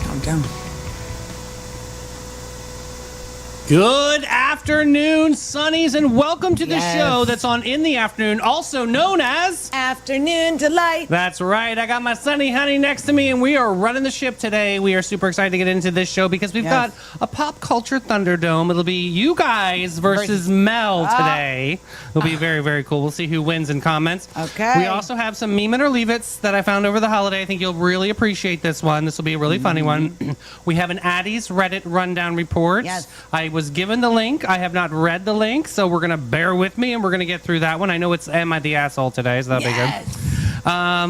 Calm down. Good afternoon, Sunnies, and welcome to the show that's on in the afternoon, also known as Afternoon Delight. That's right. I got my Sunny Honey next to me, and we are running the ship today. We are super excited to get into this show because we've got a pop culture Thunderdome. It'll be you guys versus Mel today. It'll be very, very cool. We'll see who wins in comments. Okay. We also have some Meme It or Leave It's that I found over the holiday. I think you'll really appreciate this one. This will be a really funny one. We have an Addie's Reddit rundown report. Yes. I was given the link. I have not read the link, so we're going to bear with me, and we're going to get through that one. I know it's Am I the Asshole today, so that'll be good.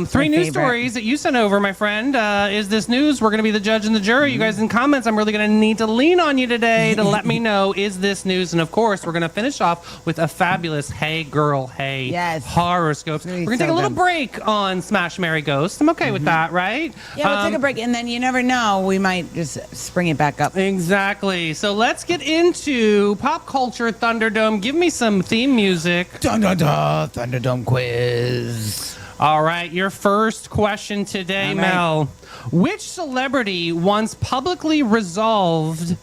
Three news stories that you sent over, my friend. Is this news? We're going to be the judge and the jury. You guys in comments, I'm really going to need to lean on you today to let me know, is this news? And, of course, we're going to finish off with a fabulous Hey Girl, Hey horoscopes. We're going to take a little break on Smash, Marry, Ghost. I'm okay with that, right? Yeah, we'll take a break, and then you never know. We might just spring it back up. Exactly. So let's get into Pop Culture Thunderdome. Give me some theme music. Dun, dun, dun, Thunderdome quiz. All right, your first question today, Mel. Which celebrity once publicly resolved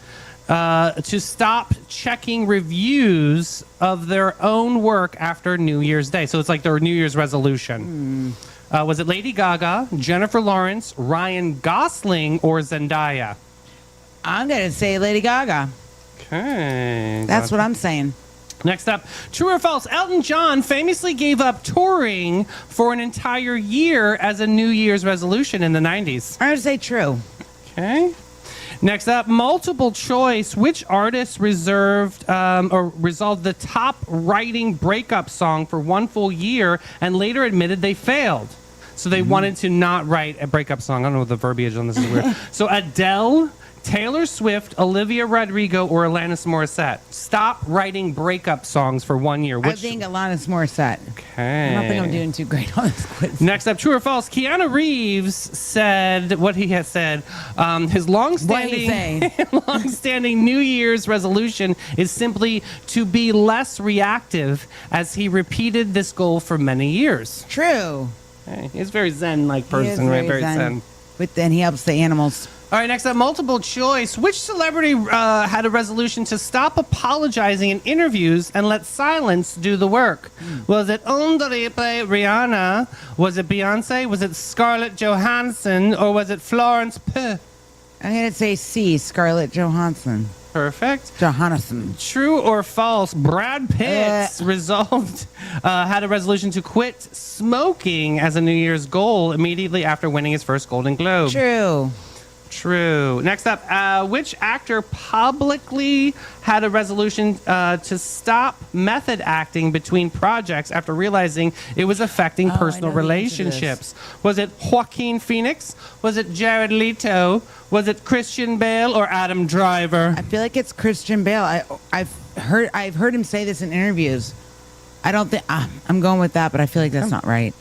to stop checking reviews of their own work after New Year's Day? So it's like their New Year's resolution. Was it Lady Gaga, Jennifer Lawrence, Ryan Gosling, or Zendaya? I'm going to say Lady Gaga. Okay. That's what I'm saying. Next up, true or false? Elton John famously gave up touring for an entire year as a New Year's resolution in the 90s. I'm going to say true. Okay. Next up, multiple choice. Which artist resolved the top writing breakup song for one full year and later admitted they failed? So they wanted to not write a breakup song. I don't know what the verbiage on this is weird. So Adele, Taylor Swift, Olivia Rodrigo, or Alanis Morissette. Stop writing breakup songs for 1 year. I think Alanis Morissette. Okay. I don't think I'm doing too great on this quiz. Next up, true or false? Keanu Reeves said what he has said. His long-standing New Year's resolution is simply to be less reactive, as he repeated this goal for many years. True. Okay. He's a very zen-like person, right? Very zen. But then he helps the animals. All right, next up, multiple choice. Which celebrity had a resolution to stop apologizing in interviews and let silence do the work? Was it Rihanna? Was it Beyonce? Was it Scarlett Johansson? Or was it Florence Pugh? I'm going to say C, Scarlett Johansson. Perfect. Johansson. True or false? Brad Pitt had a resolution to quit smoking as a New Year's goal immediately after winning his first Golden Globe. True. Next up, which actor publicly had a resolution to stop method acting between projects after realizing it was affecting personal relationships? Was it Joaquin Phoenix? Was it Jared Leto? Was it Christian Bale or Adam Driver? I feel like it's Christian Bale. I've heard him say this in interviews. I don't think I'm going with that, but I feel like that's not right.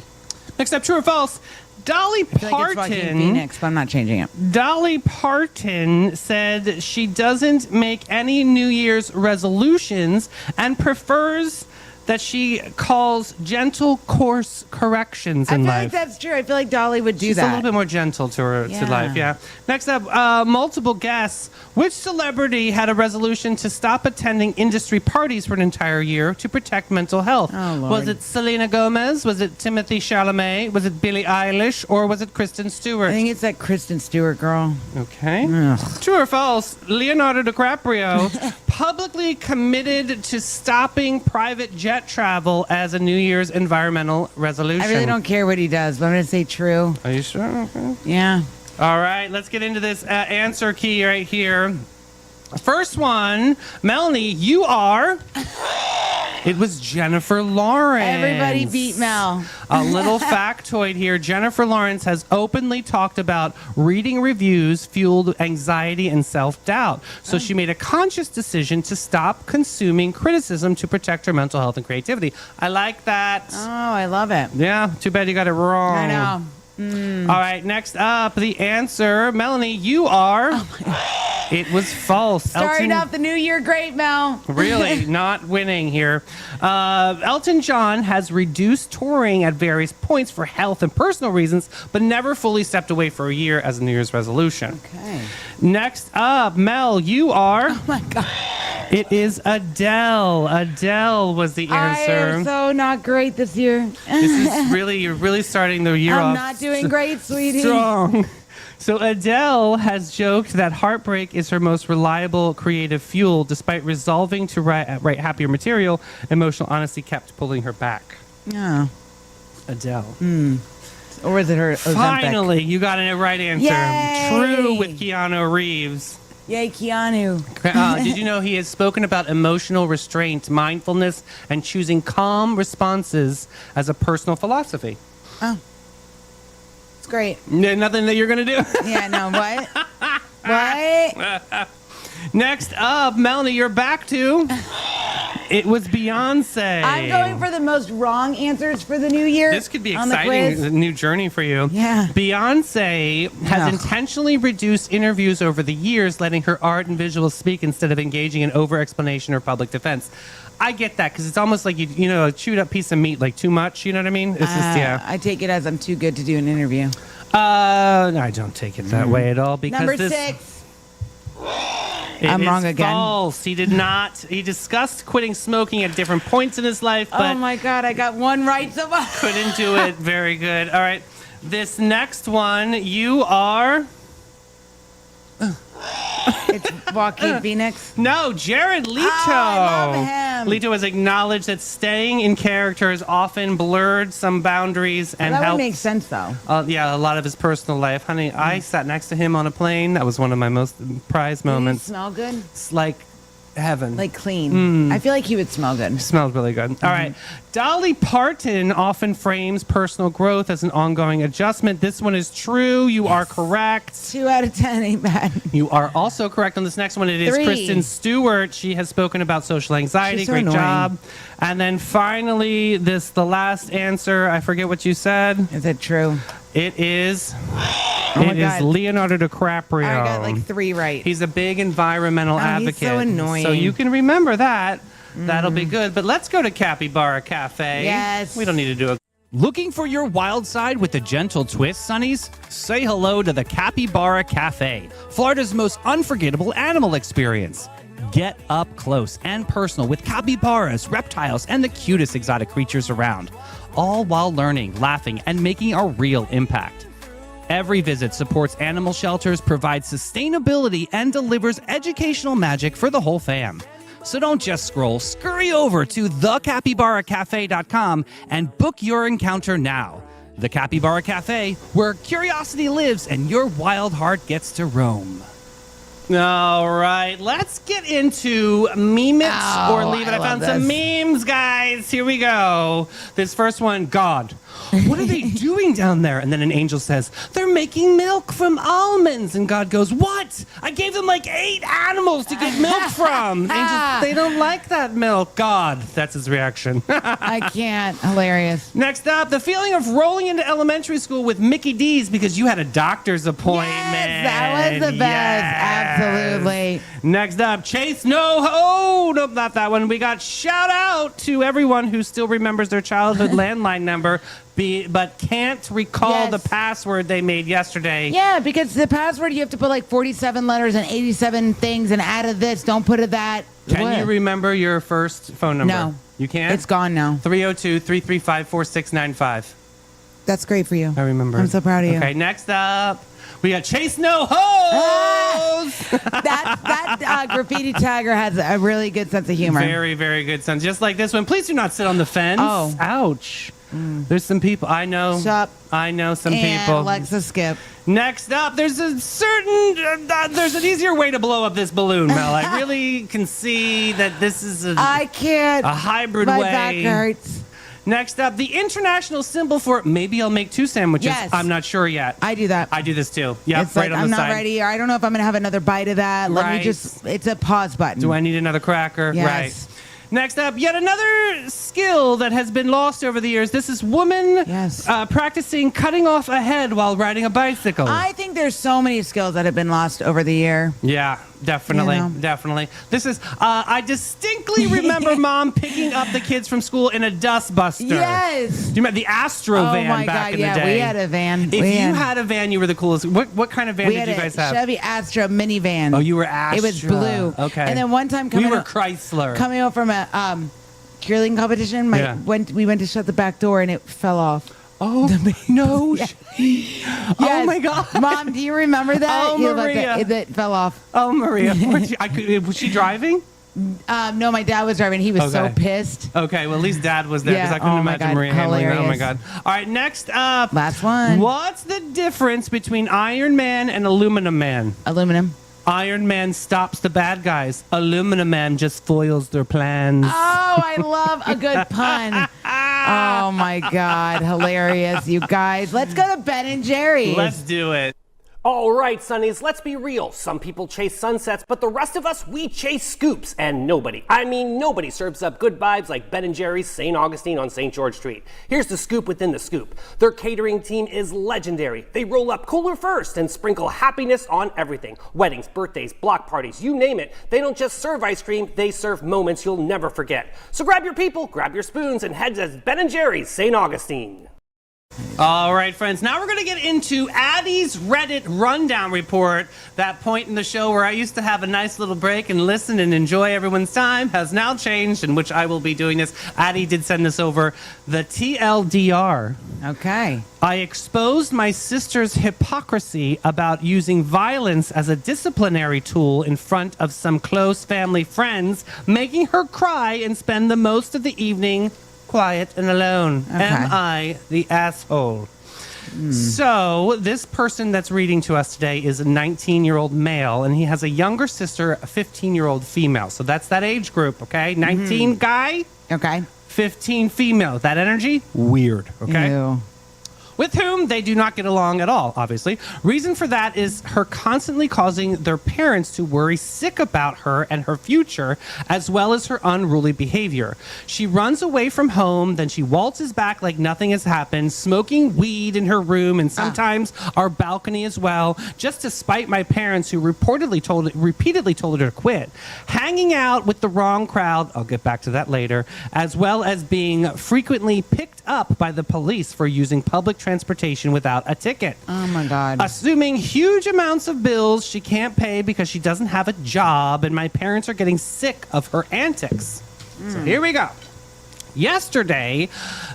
Next up, true or false? Dolly Parton. I feel like it's Joaquin Phoenix, but I'm not changing it. Dolly Parton said she doesn't make any New Year's resolutions and prefers that she calls gentle course corrections in life. I feel like that's true. I feel like Dolly would do She's that. a little bit more gentle to her to life, yeah. Next up, multiple guests. Which celebrity had a resolution to stop attending industry parties for an entire year to protect mental health? Oh, Lord. Was it Selena Gomez? Was it Timothy Chalamet? Was it Billie Eilish? Or was it Kristen Stewart? I think it's that Kristen Stewart girl. Okay. Ugh. True or false? Leonardo DiCaprio publicly committed to stopping private jet travel as a New Year's environmental resolution. I really don't care what he does, but I'm going to say true. Are you sure? Okay. Yeah. All right, let's get into this answer key right here. First one, Melanie, you are... It was Jennifer Lawrence. Everybody beat Mel. A little factoid here. Jennifer Lawrence has openly talked about reading reviews fueled anxiety and self-doubt. So she made a conscious decision to stop consuming criticism to protect her mental health and creativity. I like that. Oh, I love it. Yeah, too bad you got it wrong. I know. All right, next up, the answer. Melanie, you are... It was false. Starting off the new year great, Mel. Really not winning here. Elton John has reduced touring at various points for health and personal reasons, but never fully stepped away for a year as a New Year's resolution. Okay. Next up, Mel, you are. Oh my God. It is Adele. Adele was the answer. I am so not great this year. This is really, you're really starting the year off. I'm not doing great, sweetie. Strong. So Adele has joked that heartbreak is her most reliable creative fuel. Despite resolving to write happier material, emotional honesty kept pulling her back. Yeah. Adele. Or is it her Ozempic? Finally, you got a right answer. Yay! True with Keanu Reeves. Yay, Keanu. Did you know he has spoken about emotional restraint, mindfulness, and choosing calm responses as a personal philosophy? Oh. It's great. Nothing that you're going to do? Yeah, no, what? What? Next up, Melanie, you're back to. It was Beyonce. I'm going for the most wrong answers for the new year. This could be on the exciting, quiz. a new journey for you. Yeah. Beyonce has Ugh. intentionally reduced interviews over the years, letting her art and visuals speak instead of engaging in over-explanation or public defense. I get that because it's almost like you know, a chewed up piece of meat, like too much. You know what I mean? It's just, yeah. I take it as I'm too good to do an interview. No, I don't take it that way at all because Number this. 6. It I'm is wrong again. False. He did not. He discussed quitting smoking at different points in his life, Oh but my God, I got one right so far. couldn't do it. Very good. All right. This next one, you are. It's Joaquin Phoenix. No, Jared Leto. Oh, I love him. Leto has acknowledged that staying in character has often blurred some boundaries and That would helped. make sense, though. Yeah, a lot of his personal life. Honey, I sat next to him on a plane. That was one of my most prized Does he moments. smell good? It's like heaven. Like clean. I feel like he would smell good. Smells really good. All right. Dolly Parton often frames personal growth as an ongoing adjustment. This one is true. You are correct. 2 out of 10 ain't bad. You are also correct on this next one. It is 3. Kristen Stewart. She has spoken about social anxiety. She's so Great annoying. job. And then finally, the last answer. I forget what you said. Is it true? It is. Oh my It is God. Leonardo DiCaprio. I got like 3 right. He's a big environmental advocate. He's so annoying. So you can remember that. That'll be good. But let's go to Capybara Cafe. Yes. We don't need to do it. Looking for your wild side with a gentle twist, Sonnies? Say hello to the Capybara Cafe, Florida's most unforgettable animal experience. Get up close and personal with capybaras, reptiles, and the cutest exotic creatures around, all while learning, laughing, and making a real impact. Every visit supports animal shelters, provides sustainability, and delivers educational magic for the whole fam. So don't just scroll, scurry over to thecapybaracafe.com and book your encounter now. The Capybara Cafe, where curiosity lives and your wild heart gets to roam. All right, let's get into meme it Oh, or leave it. I I found love some this. memes, guys. Here we go. This first one, God, what are they doing down there? And then an angel says, they're making milk from almonds. And God goes, what? I gave them like 8 animals to get milk from. Angels, they don't like that milk. God, that's his reaction. I can't. Hilarious. Next up, the feeling of rolling into elementary school with Mickey D's because you had a doctor's appointment. Yes, that was the best. Absolutely. Next up, Chase No. Nope, not that one. We got shout out to everyone who still remembers their childhood landline number, but can't recall Yes. the password they made yesterday. Yeah, because the password, you have to put like 47 letters and 87 things and add of this. Don't put of that. Can What? you remember your first phone number? No. You can't? It's gone now. 302-335-4695. That's great for you. I remember. I'm so proud of you. Okay, next up, we got Chase No Hose. That graffiti tagger has a really good sense of humor. Very, very good sense. Just like this one. Please do not sit on the fence. Oh. Ouch. There's some people. I know. Sup. I know some and people. Alexa Skip. Next up, there's a certain. There's an easier way to blow up this balloon, Mel. I really can see that this is I can't. a hybrid My way. back hurts. Next up, the international symbol for maybe I'll make 2 sandwiches. Yes. I'm not sure yet. I do that. I do this too. Yep, It's right like, on I'm the not side. ready, or I don't know if I'm going to have another bite of that. Let Right. me just, it's a pause button. Do I need another cracker? Yes. Right. Next up, yet another skill that has been lost over the years. This is woman Yes. practicing cutting off a head while riding a bicycle. I think think there's so many skills that have been lost over the year. Yeah, definitely. You know? Definitely. This is, I distinctly remember Mom picking up the kids from school in a dustbuster. Yes. Do you remember the Astro van my back God, in yeah, the day? we had a van. If you had a van, you were the coolest. What kind of van We did had you guys a have? Chevy Astra minivan. Oh, you were Astra. It was blue. Okay. And then one time we coming were up- Chrysler. coming home from a cheerleading competition, we went to shut the back door and it fell off. Oh, no. Yes. Oh, my God. Mom, do you remember that? Oh, You looked Maria. at- It fell off. Oh, Maria. Was she driving? No, my dad was driving. He was so Okay. pissed. Okay, well, at least Dad was there because Yeah, I couldn't oh my imagine God, Maria handling that. Oh, my hilarious. God. All right, next up. Last one. What's the difference between Iron Man and Aluminum Man? Aluminum. Iron Man stops the bad guys. Aluminum Man just foils their plans. Oh, I love a good pun. Oh my God, hilarious, you guys. Let's go to Ben and Jerry's. Let's do it. All right, Sonnies, let's be real. Some people chase sunsets, but the rest of us, we chase scoops. And nobody serves up good vibes like Ben & Jerry's St. Augustine on St. George Street. Here's the scoop within the scoop. Their catering team is legendary. They roll up cooler first and sprinkle happiness on everything. Weddings, birthdays, block parties, you name it. They don't just serve ice cream, they serve moments you'll never forget. So grab your people, grab your spoons, and head to Ben & Jerry's St. Augustine. All right, friends. Now we're going to get into Addie's Reddit rundown report. That point in the show where I used to have a nice little break and listen and enjoy everyone's time has now changed, in which I will be doing this. Addie did send this over. The TLDR. Okay. I exposed my sister's hypocrisy about using violence as a disciplinary tool in front of some close family friends, making her cry and spend the most of the evening quiet and alone. Okay. Am I the asshole? So this person that's reading to us today is a 19-year-old male, and he has a younger sister, a 15-year-old female. So that's that age group, okay? 19 guy, Okay. 15 female. That energy? Weird, okay? Ew. With whom they do not get along at all, obviously. Reason for that is her constantly causing their parents to worry sick about her and her future, as well as her unruly behavior. She runs away from home, then she waltzes back like nothing has happened, smoking weed in her room and sometimes our balcony as well, just to spite my parents who repeatedly told her to quit. Hanging out with the wrong crowd, I'll get back to that later, as well as being frequently picked up by the police for using public transportation without a ticket. Oh my God. Assuming huge amounts of bills she can't pay because she doesn't have a job, and my parents are getting sick of her antics. So here we go. Yesterday,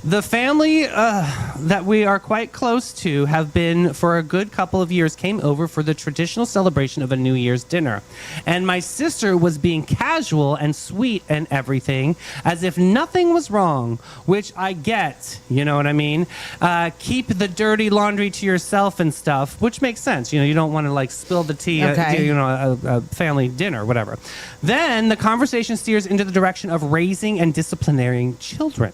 the family that we are quite close to have been for a good couple of years came over for the traditional celebration of a New Year's dinner. And my sister was being casual and sweet and everything as if nothing was wrong, which I get, you know what I mean? Keep the dirty laundry to yourself and stuff, which makes sense. You know, you don't want to like spill the tea Okay. at a family dinner, whatever. Then the conversation steers into the direction of raising and disciplinating children,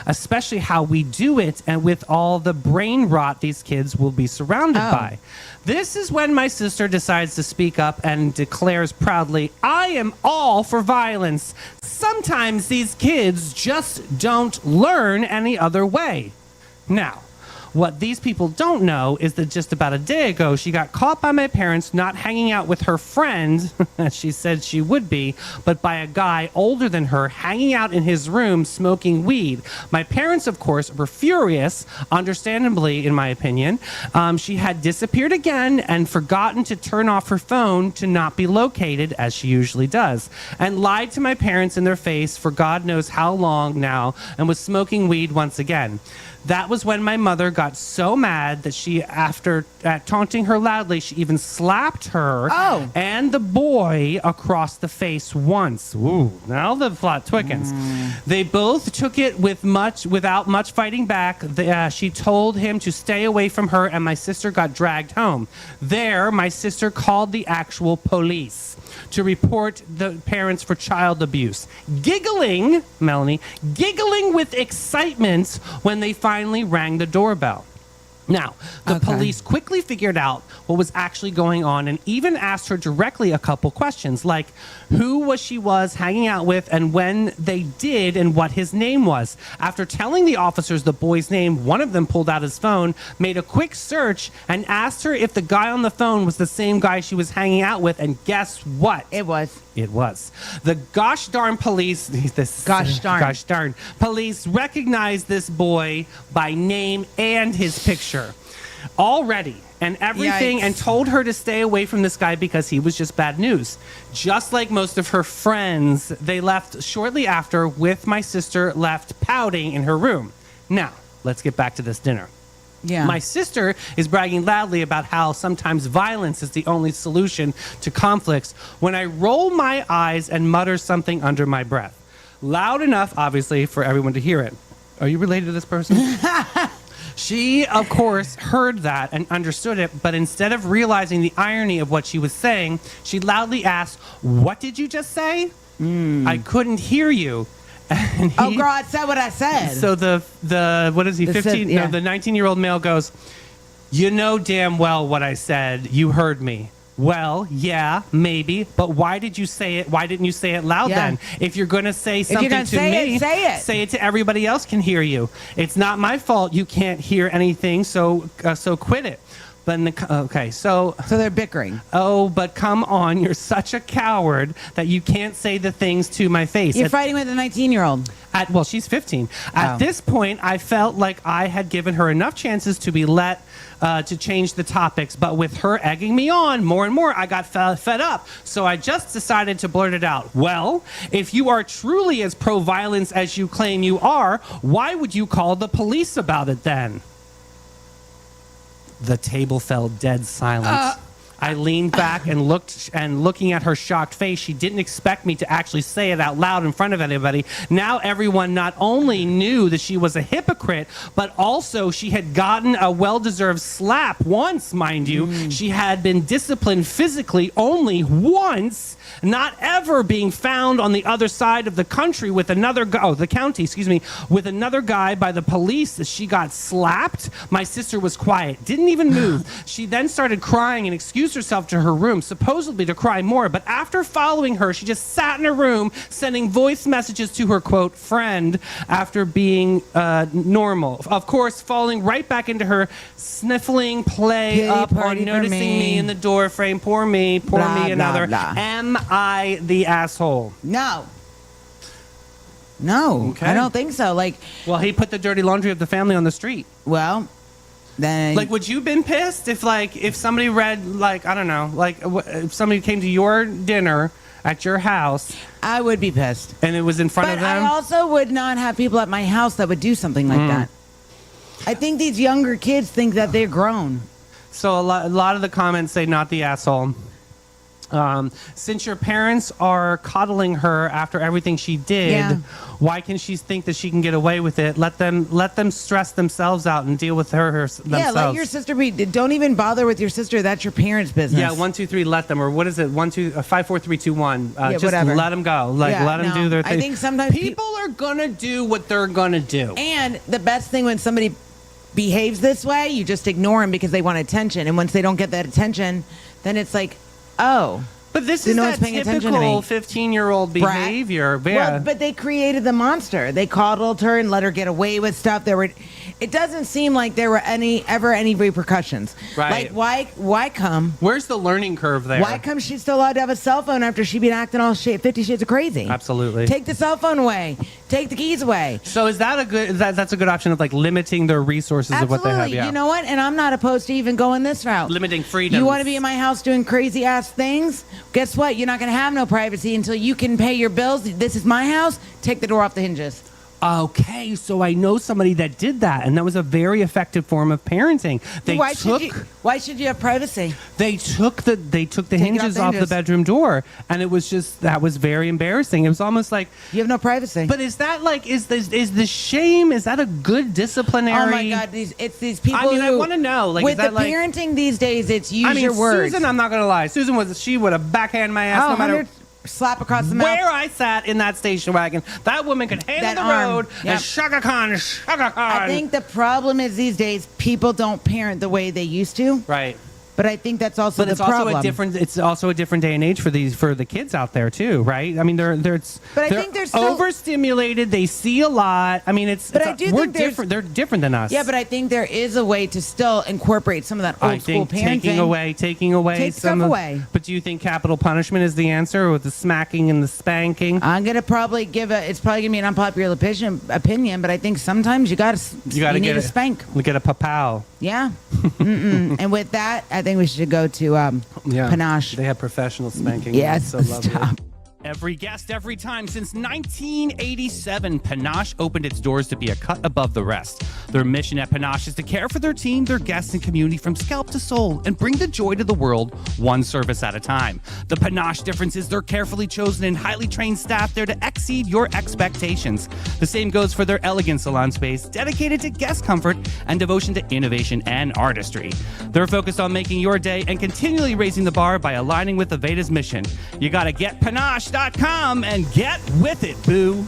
especially how we do it and with all the brain rot these kids will be surrounded by. This is when my sister decides to speak up and declares proudly, I am all for violence. Sometimes these kids just don't learn any other way. Now, what these people don't know is that just about a day ago, she got caught by my parents not hanging out with her friend, as she said she would be, but by a guy older than her hanging out in his room smoking weed. My parents, of course, were furious, understandably, in my opinion. She had disappeared again and forgotten to turn off her phone to not be located, as she usually does, and lied to my parents in their face for God knows how long now and was smoking weed once again. That was when my mother got so mad that she, after taunting her loudly, she even slapped her and the boy across the face once. Ooh, now the plot thickens. They both took it without much fighting back. She told him to stay away from her, and my sister got dragged home. There, my sister called the actual police to report the parents for child abuse. Giggling, Melanie, giggling with excitement when they finally rang the doorbell. Now, the police quickly figured out what was actually going on and even asked her directly a couple questions, like who she was hanging out with and when they did and what his name was. After telling the officers the boy's name, one of them pulled out his phone, made a quick search, and asked her if the guy on the phone was the same guy she was hanging out with, and guess what? It was. It was. The gosh darn police, Gosh darn police recognized this boy by name and his picture already and everything. Yikes. And told her to stay away from this guy because he was just bad news. Just like most of her friends, they left shortly after with my sister left pouting in her room. Now, let's get back to this dinner. Yeah. My sister is bragging loudly about how sometimes violence is the only solution to conflicts when I roll my eyes and mutter something under my breath. Loud enough, obviously, for everyone to hear it. Are you related to this person? She, of course, heard that and understood it, but instead of realizing the irony of what she was saying, she loudly asked, "What did you just say? I couldn't hear you." And Oh, girl, I said what I said. So the what is he, The 15? yeah. No, the 19-year-old male goes, "You know damn well what I said. You heard me." Well, yeah, maybe, but why did you say it? Why didn't you say it loud Yeah. then? If you're going to say something gonna to say me, it, say it. Say it to everybody else can hear you. It's not my fault you can't hear anything, so quit it. But okay, so they're bickering. oh, but come on, you're such a coward that you can't say the things to my face. You're fighting with a 19-year-old. Well, she's 15. At Oh. this point, I felt like I had given her enough chances to be let to change the topics. But with her egging me on more and more, I got fed up. So I just decided to blurt it out. Well, if you are truly as pro-violence as you claim you are, why would you call the police about it then? The table fell dead silent. I leaned back and looking at her shocked face, she didn't expect me to actually say it out loud in front of anybody. Now everyone not only knew that she was a hypocrite, but also she had gotten a well-deserved slap once, mind you. She had been disciplined physically only once, not ever being found on the other side of the country with another the county, with another guy by the police. She got slapped. My sister was quiet, didn't even move. She then started crying and excused herself to her room, supposedly to cry more. But after following her, she just sat in her room, sending voice messages to her, quote, friend, after being normal. Of course, falling right back into her sniffling play Pity up party on for noticing me in the door frame. Poor me, Blah, me, another. blah, blah. Am I the asshole? No, Okay. I don't think so. Like, Well, he put the dirty laundry of the family on the street. well, then Like, would you been pissed if somebody read, like, I don't know, like if somebody came to your dinner at your house I would be pissed. and it was in front But of them? I also would not have people at my house that would do something like that. I think these younger kids think that they're grown. So a lot of the comments say not the asshole. Since your parents are coddling her after everything she did, Yeah. why can she think that she can get away with it? Let them stress themselves out and deal with her themselves. Yeah, let your sister be. Don't even bother with your sister. That's your parents' business. Yeah, 1, 2, 3. Let them, or what is it? 1, 2, 5, 4, 3, 2, 1. Just whatever. let them go. Like Yeah, let them no. do their I thing. think sometimes people are gonna do what they're gonna do. And the best thing when somebody behaves this way, you just ignore them because they want attention. And once they don't get that attention, then it's like, oh. But this So is no that one's paying attention to typical me. 15-year-old Brat. behavior. Yeah. Well, but they created the monster. They coddled her and let her get away with stuff. It doesn't seem like there were ever any repercussions. Right. Like, why come? Where's the learning curve there? Why come she's still allowed to have a cell phone after she's been acting all 50 shades of crazy? Absolutely. Take the cell phone away. Take the keys away. So is that a good? That's a good option of like limiting their resources of what they have. Absolutely. Yeah. You know what? And I'm not opposed to even going this route. Limiting freedom. You want to be in my house doing crazy ass things? Guess what? You're not going to have no privacy until you can pay your bills. This is my house. Take the door off the hinges. Okay, so I know somebody that did that, and that was a very effective form of parenting. Why should you have privacy? They took the hinges off the hinges. bedroom door, and it was that was very embarrassing. It was almost like You have no privacy. But is that like is the shame? Is that a good disciplinary? Oh my God! It's these people. I mean, I who- wanna know, like, with is that the like- parenting these days, it's use I mean, your words. Susan, I'm not gonna lie. Susan would have backhand my ass Oh, no matter. slap across the mouth. Where I sat in that station wagon, that woman could hand That on the arm. road Yep. and Shaka Khan, Shaka Khan. I think the problem is these days people don't parent the way they used to. Right. But I think that's also But the it's problem. also a different. It's also a different day and age for the kids out there too, right? I mean, they're But I think they're still- overstimulated. They see a lot. I mean, But I do we're think there's- different. They're different than us. Yeah, but I think there is a way to still incorporate some of that old I school think parenting. taking away Take some stuff of, away. But do you think capital punishment is the answer, with the smacking and the spanking? I'm gonna probably it's probably gonna be an unpopular opinion, but I think sometimes you You need get a spank. We get a papow. Yeah. And with that, I think we should go to Panache. They have professional spanking. Yes. It's so lovely. Stop. Every guest, every time. Since 1987, Panache opened its doors to be a cut above the rest. Their mission at Panache is to care for their team, their guests, and community from scalp to soul and bring the joy to the world one service at a time. The Panache difference is their carefully chosen and highly trained staff there to exceed your expectations. The same goes for their elegant salon space, dedicated to guest comfort and devotion to innovation and artistry. They're focused on making your day and continually raising the bar by aligning with Aveda's mission. You gotta get Panache.com and get with it, boo.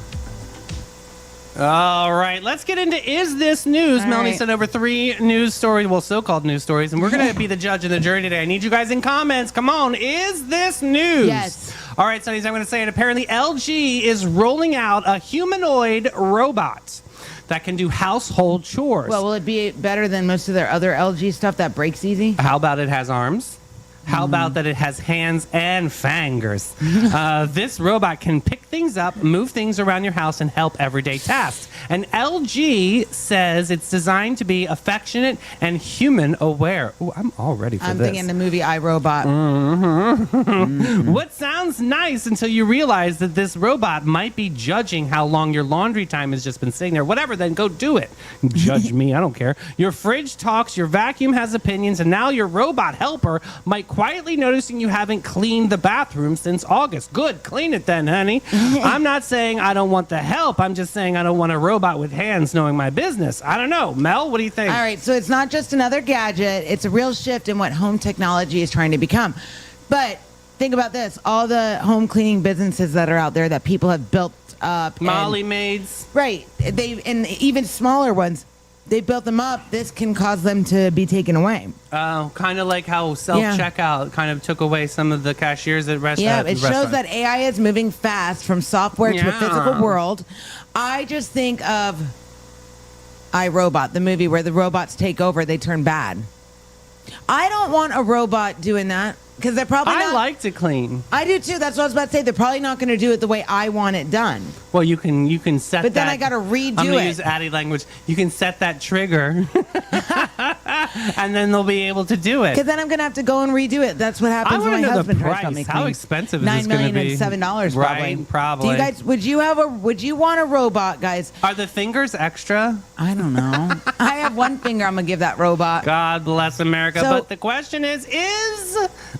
All right, let's get into Is This News? All Melanie right. sent over 3 news stories, well, so-called news stories, and we're going to be the judge and the jury today. I need you guys in comments. Come on, is this news? Yes. All right, Sonnies, I'm going to say it. Apparently, LG is rolling out a humanoid robot that can do household chores. Well, will it be better than most of their other LG stuff that breaks easy? How about it has arms? How about that it has hands and fingers? This robot can pick things up, move things around your house, and help everyday tasks. And LG says it's designed to be affectionate and human aware. Ooh, I'm all ready for I'm this. thinking the movie iRobot. What sounds nice until you realize that this robot might be judging how long your laundry time has just been sitting there. Whatever, then go do it. Judge me, I don't care. Your fridge talks, your vacuum has opinions, and now your robot helper might quietly noticing you haven't cleaned the bathroom since August. Good, clean it then, honey. I'm not saying I don't want the help. I'm just saying I don't want a robot with hands knowing my business. I don't know. Mel, what do you think? All right, so it's not just another gadget. It's a real shift in what home technology is trying to become. But think about this. All the home cleaning businesses that are out there that people have built up. Molly maids. Right. And even smaller ones, they built them up. This can cause them to be taken away. Kind of like how self-checkout kind of took away some of the cashiers at restaurants. Yeah, it shows that AI is moving fast from software to a Yeah. physical world. I just think of iRobot, the movie where the robots take over, they turn bad. I don't want a robot doing that because they're probably I not. like to clean. I do too. That's what I was about to say. They're probably not going to do it the way I want it done. Well, you can set But that. then I gotta redo I'm gonna it. use Addie language. You can set that trigger, and then they'll be able to do it. Because then I'm going to have to go and redo it. That's what I happens when want my to know the husband tries to price. make How me. expensive is $9 this going to million be? and $7 probably. Right, probably. Do you guys? Would you want a robot, guys? Are the fingers extra? I don't know. I have one finger. I'm gonna give that robot. God bless America. So- But the question is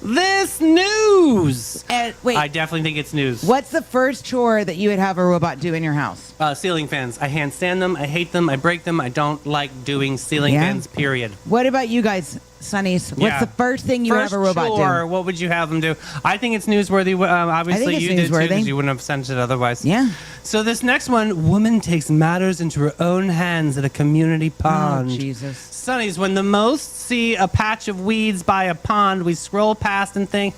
this news? Wait, I definitely think it's news. what's the first chore that you would have a robot do in your house? Ceiling fans. I handstand them. I hate them. I break them. I don't like doing ceiling Yeah. fans, period. What about you guys, Sonnies? What's Yeah. the first thing you would have a robot chore, do? What would you have them do? I think it's newsworthy. Obviously, it's you did too, newsworthy. because you wouldn't have sent it otherwise. Yeah. So this next one, woman takes matters into her own hands at a community pond. Oh, Jesus. Sonnies, when the most see a patch of weeds by a pond, we scroll past and think,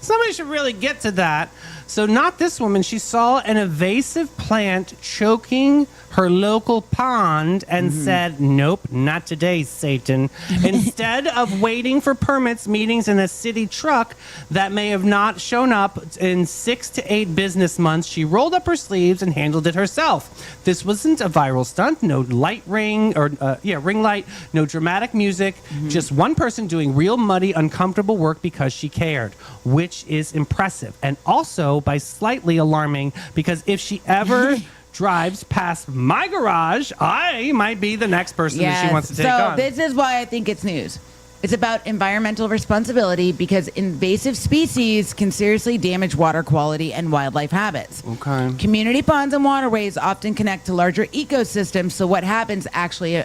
somebody should really get to that. So not this woman. She saw an invasive plant choking her local pond and said, nope, not today, Satan. Instead of waiting for permits, meetings, in a city truck that may have not shown up in 6 to 8 business months, she rolled up her sleeves and handled it herself. This wasn't a viral stunt, no light ring or ring light, no dramatic music, just one person doing real muddy, uncomfortable work because she cared, which is impressive and also by slightly alarming, because if she ever drives past my garage, I might be the next person that she wants to take on. So this is why I think it's news. It's about environmental responsibility because invasive species can seriously damage water quality and wildlife habits. Okay. Community ponds and waterways often connect to larger ecosystems, so what happens actually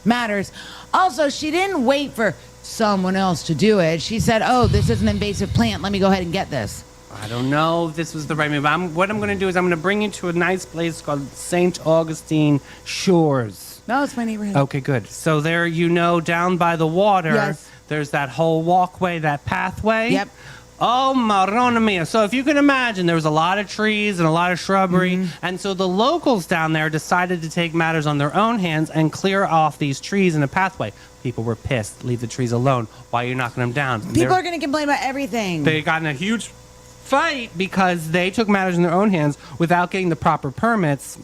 matters. Also, she didn't wait for someone else to do it. She said, oh, this is an invasive plant. Let me go ahead and get this. I don't know if this was the right move. What I'm going to do is I'm going to bring you to a nice place called St. Augustine Shores. No, it's my neighborhood. Okay, good. So there, down by the water, Yes. there's that whole walkway, that pathway. Yep. Oh, Marona mia. So if you can imagine, there was a lot of trees and a lot of shrubbery. And so the locals down there decided to take matters on their own hands and clear off these trees in the pathway. People were pissed. Leave the trees alone. Why are you knocking them down? People are going to complain about everything. They got in a huge fight because they took matters in their own hands without getting the proper permits.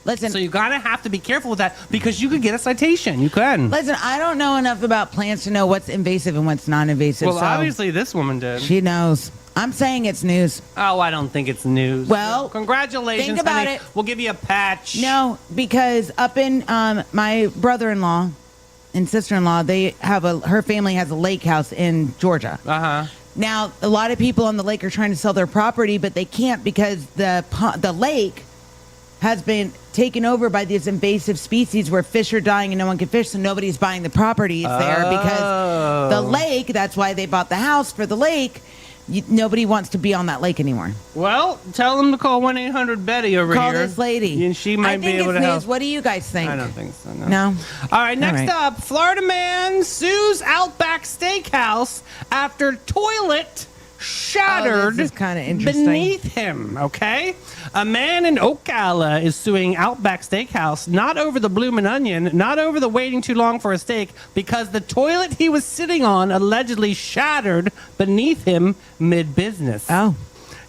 Listen. So you gotta have to be careful with that because you could get a citation. You can. Listen, I don't know enough about plants to know what's invasive and what's non-invasive. Well, so obviously this woman did. she knows. I'm saying it's news. Oh, I don't think it's news. Well, congratulations. think about honey. it. We'll give you a patch. No, because up in my brother-in-law and sister-in-law, her family has a lake house in Georgia. Now, a lot of people on the lake are trying to sell their property, but they can't because the lake has been taken over by these invasive species where fish are dying and no one can fish, so nobody's buying the properties there because the lake, that's why they bought the house for the lake. Nobody wants to be on that lake anymore. Well, tell them to call 1-800-BETTY over Call here. this lady. And she might be able to news. help. What do you guys think? I don't think so, no. No? All right, next right. up, Florida man sues Outback Steakhouse after toilet shattered this is kinda interesting. beneath him, okay? A man in Ocala is suing Outback Steakhouse, not over the bloomin' onion, not over the waiting too long for a steak, because the toilet he was sitting on allegedly shattered beneath him mid-business. Oh.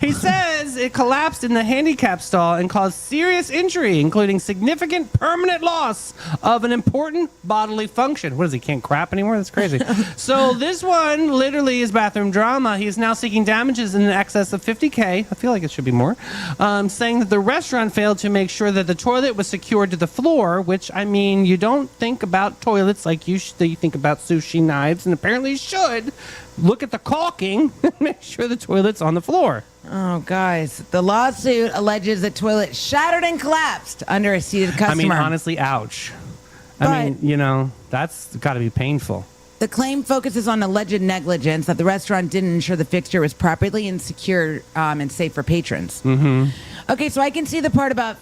He says it collapsed in the handicap stall and caused serious injury, including significant permanent loss of an important bodily function. What is he, can't crap anymore? That's crazy. So this one literally is bathroom drama. He is now seeking damages in excess of $50K. I feel like it should be more. Saying that the restaurant failed to make sure that the toilet was secured to the floor, which, I mean, you don't think about toilets like you think about sushi knives, and apparently you should. Look at the caulking and make sure the toilet's on the floor. Oh, guys. The lawsuit alleges the toilet shattered and collapsed under a seated customer. I mean, honestly, ouch. I mean, that's got to be painful. The claim focuses on alleged negligence that the restaurant didn't ensure the fixture was properly and secure and safe for patrons. Mm-hmm. Okay, so I can see the part about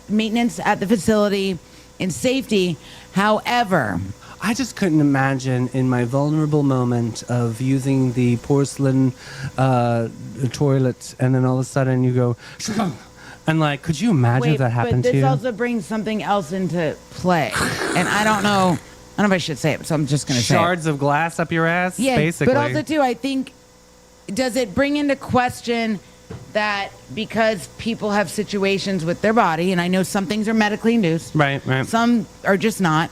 maintenance at the facility and safety. However, I just couldn't imagine in my vulnerable moment of using the porcelain toilet, and then all of a sudden you go, and like, could you imagine if that happened to you? But this also brings something else into play, and I don't know if I should say it, so I'm just going to say Shards of glass up your ass, yeah, basically. but also too, I think, does it bring into question that because people have situations with their body, and I know some things are medically induced, right, some are just not.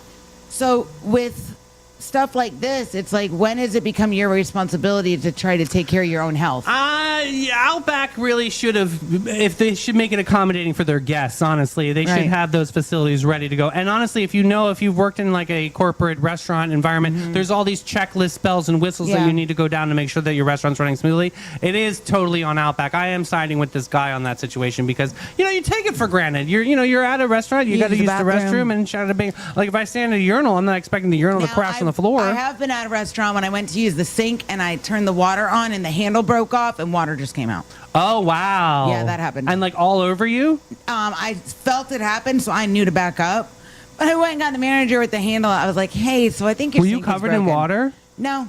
So with stuff like this, it's like, when does it become your responsibility to try to take care of your own health? Outback really should have, if they should make it accommodating for their guests, honestly. They should have those facilities ready to go. And honestly, if you've worked in like a corporate restaurant environment, there's all these checklist bells and whistles that you need to go down to make sure that your restaurant's running smoothly. It is totally on Outback. I am siding with this guy on that situation because, you take it for granted. You're at a restaurant, you got to use the restroom and shout at like if I stand at a urinal, I'm not expecting the urinal to crash on the floor. I have been at a restaurant when I went to use the sink and I turned the water on and the handle broke off and water just came out. Oh, wow. Yeah, that happened. And like all over you? I felt it happen, so I knew to back up. But I went and got the manager with the handle. I was like, hey, so I think your Were sink you covered is in broken. water? No.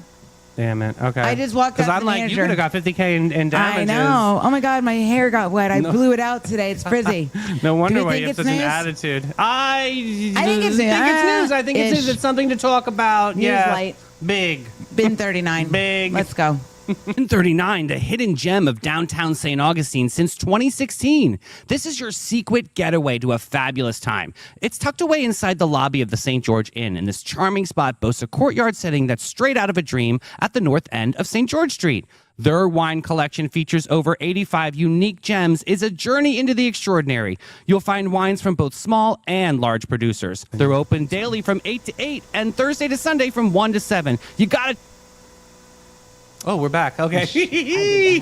Damn it. Okay. I just walked up to Because I'm the like, manager. you could have got $50K in damages. I know. Oh my God, my hair got wet. I blew it out today. It's frizzy. No wonder Do why think you have it's such an news? attitude. I think it's news. news. I think it's news. Ish. It's something to talk about. News Yeah. light. Big. Bin 39. Big. Let's go. Bin 39, the hidden gem of downtown St. Augustine since 2016. This is your secret getaway to a fabulous time. It's tucked away inside the lobby of the St. George Inn, and this charming spot boasts a courtyard setting that's straight out of a dream at the north end of St. George Street. Their wine collection features over 85 unique gems, is a journey into the extraordinary. You'll find wines from both small and large producers. They're open daily from 8 to 8 and Thursday to Sunday from 1 to 7. You gotta... Oh, we're back. Okay.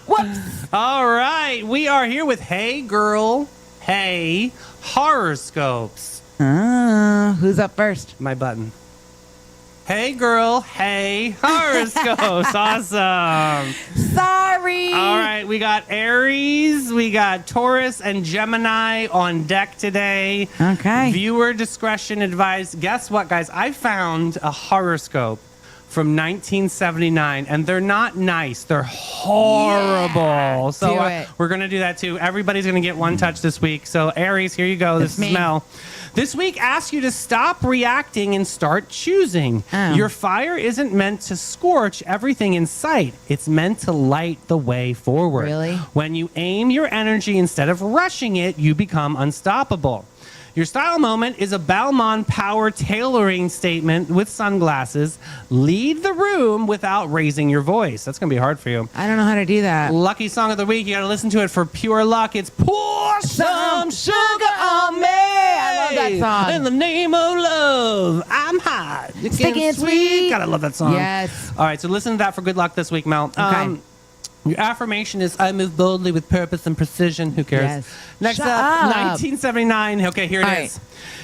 Whoops. All right. We are here with Hey Girl, Hey Horoscopes. Who's up first? My button. Hey, girl. Hey, horoscopes. Awesome. Sorry. All right, we got Aries, we got Taurus, and Gemini on deck today. Okay. Viewer discretion advised. Guess what, guys? I found a horoscope from 1979, and they're not nice. They're horrible. Yeah, so do it. we're going to do that too. Everybody's going to get one touch this week. So Aries, here you go. This me. is Mel. This week asks you to stop reacting and start choosing. Oh. Your fire isn't meant to scorch everything in sight. It's meant to light the way forward. Really? When you aim your energy instead of rushing it, you become unstoppable. Your style moment is a Balmain power tailoring statement with sunglasses. Lead the room without raising your voice. That's going to be hard for you. I don't know how to do that. Lucky song of the week. You got to listen to it for pure luck. It's Pour Some Sugar on Me. I love that song. In the name of love, I'm hot. You Sticky get and sweet. Gotta love that song. Yes. All right, so listen to that for good luck this week, Mel. Okay. Your affirmation is, I move boldly with purpose and precision. Who cares? Yes. Next Shut up, up. 1979. Okay, here it All is.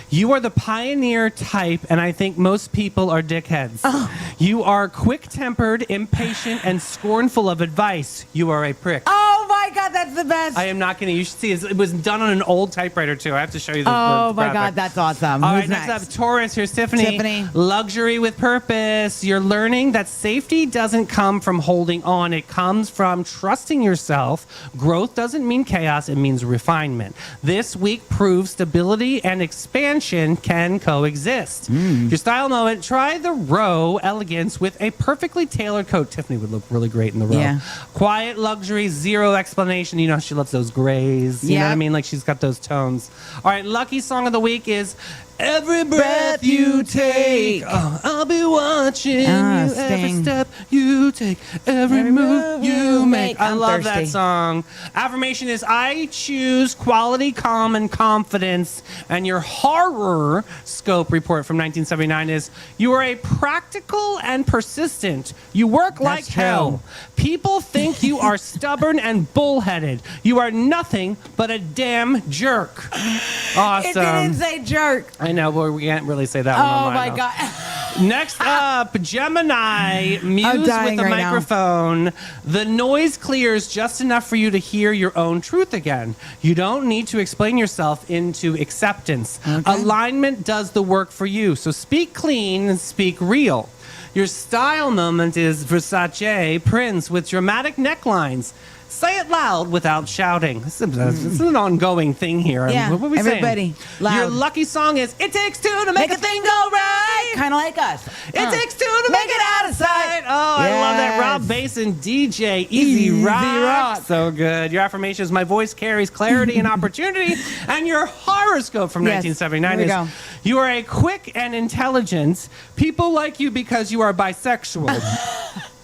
You are the pioneer type, and I think most people are dickheads. Oh. You are quick-tempered, impatient, and scornful of advice. You are a prick. Oh my God, that's the best. I am not kidding. You should see it was done on an old typewriter too. I have to show you this. Oh my God, that's awesome. All Who's right, next next? up, Taurus. Here's Tiffany. Tiffany. Luxury with purpose. You're learning that safety doesn't come from holding on. It comes from trusting yourself. Growth doesn't mean chaos. It means refinement. This week proves stability and expansion can coexist. Your style moment, try the Row elegance with a perfectly tailored coat. Tiffany would look really great in the Row. Yeah. Quiet luxury, zero explanation. You know, she loves those grays. You know what I Yep. mean? Like she's got those tones. All right, lucky song of the week is Every Breath You Take. Oh, I'll be watching you every Sting. step you take, every move you make. I I'm love that thirsty. song. Affirmation is I choose quality, calm, and confidence. And your horror scope report from 1979 is you are a practical and persistent. You work like true. hell. People think you are stubborn and bullheaded. You are nothing but a damn jerk. It Awesome. didn't say jerk. I know, but we can't really say that one Oh online, my though. God. Next up, Gemini, muse dying with the right now. microphone. The noise clears just enough for you to hear your own truth again. You don't need to explain yourself into acceptance. Okay. Alignment does the work for you. So speak clean and speak real. Your style moment is Versace Prince with dramatic necklines. Say it loud without shouting. This is an ongoing thing here. Yeah, What are we everybody, saying? loud. Your lucky song is It Takes Two to Make a Thing Go Right. Kind of like us. It takes two to make it out of sight. Oh, I love that. Yes. Rob Basin, DJ, Easy Easy Rock. Rock. So good. Your affirmation is my voice carries clarity and opportunity. And your horoscope from Yes. 1979 Here we is go. you are a quick and intelligent. People like you because you are bisexual.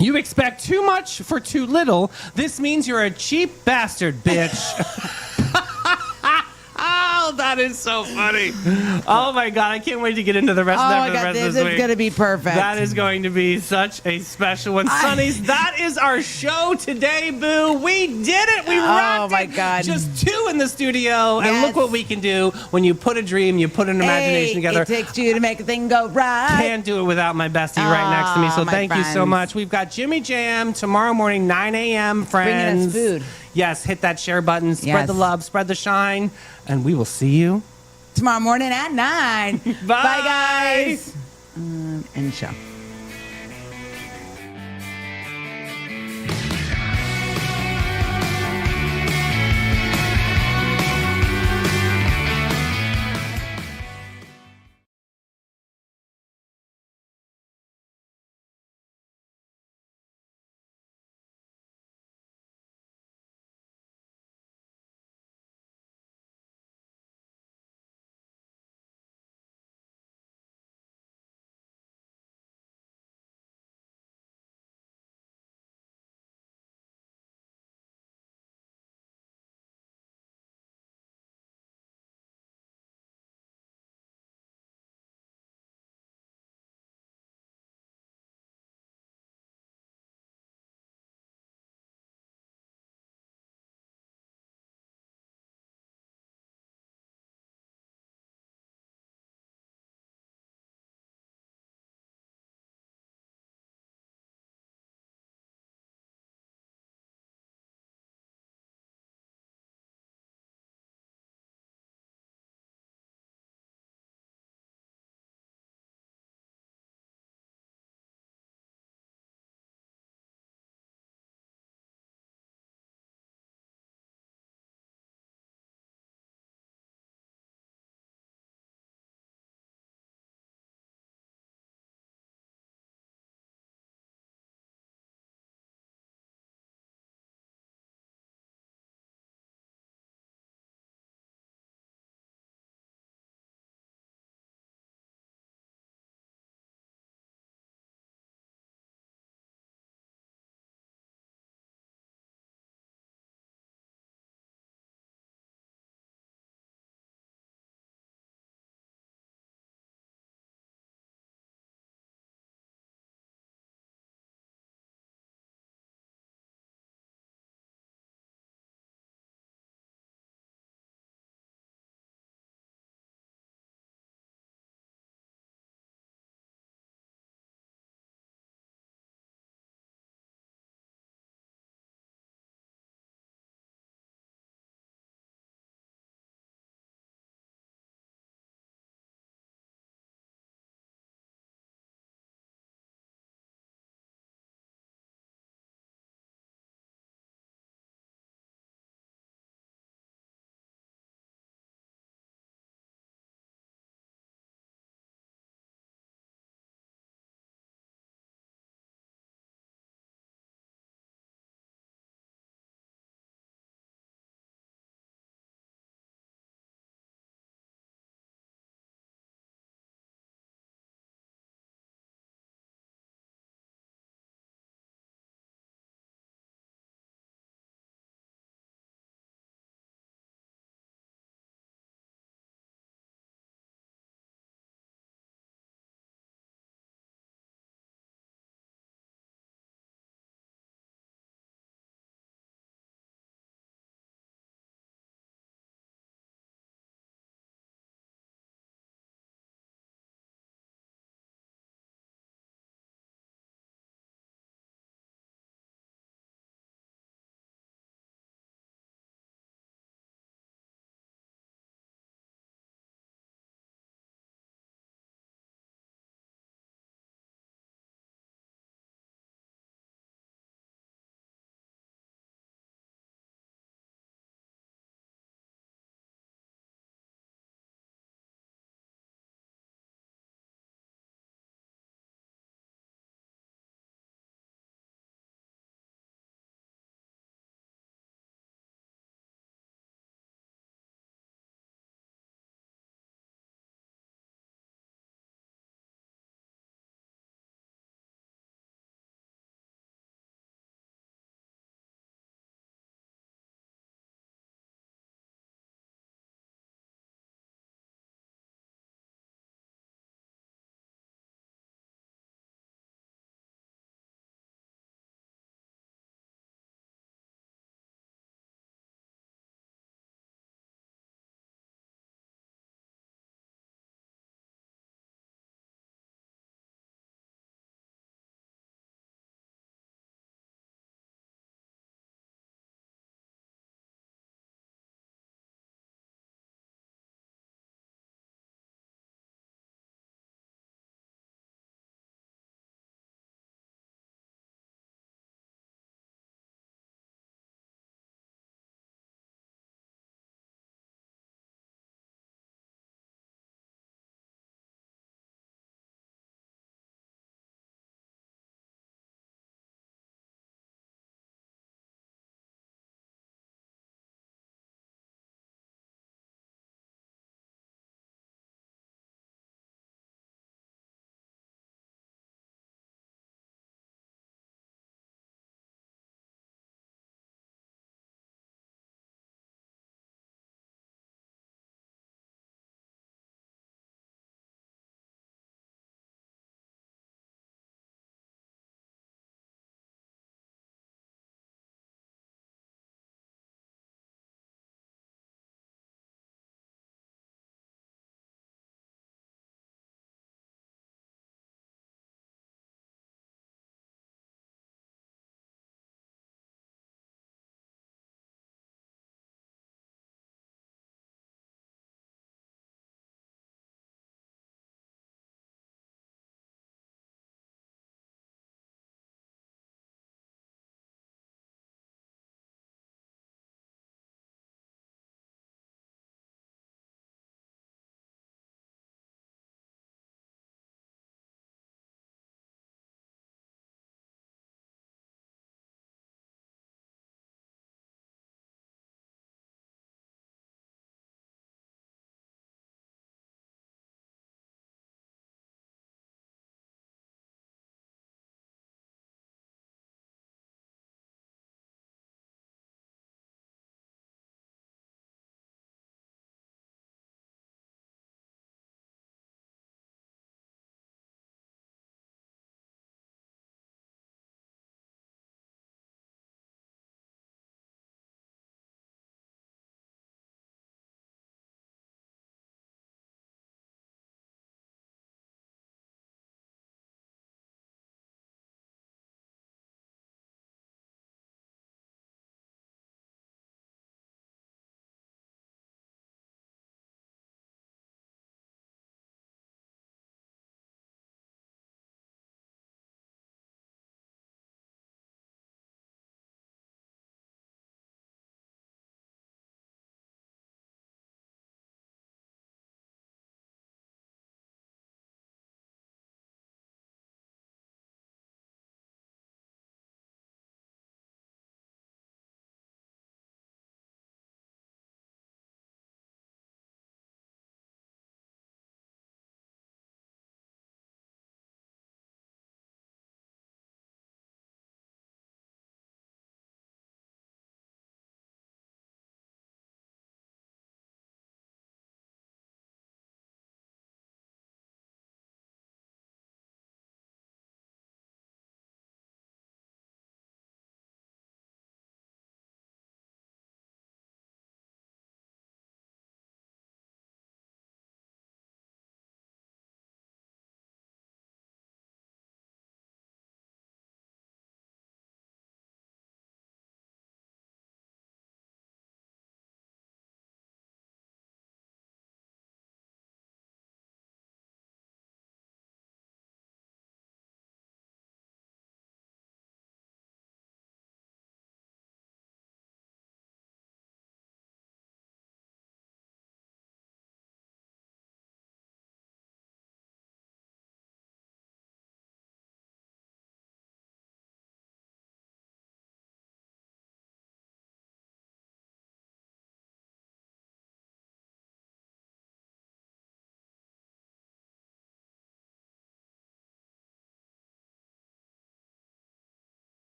You expect too much for too little. This means you're a cheap bastard, bitch. Oh, that is so funny. Oh my God, I can't wait to get into the rest Oh of that my for the God, rest this of this is week. going to be perfect. That is going to be such a special one. Sonnies, that is our show today, boo. We did it. We rocked my it. God. Just two in the studio. And Yes. look what we can do when you put a dream, you put an imagination together. It takes two to make a thing go right. Can't do it without my bestie right next to me. So my thank you so friends. much. We've got Jimmy Jam tomorrow morning, 9 a.m., friends. Bringing us food. Yes, hit that share button. Spread Yes. the love, spread the shine. And we will see you Tomorrow morning at 9. Bye. Bye, guys. End show.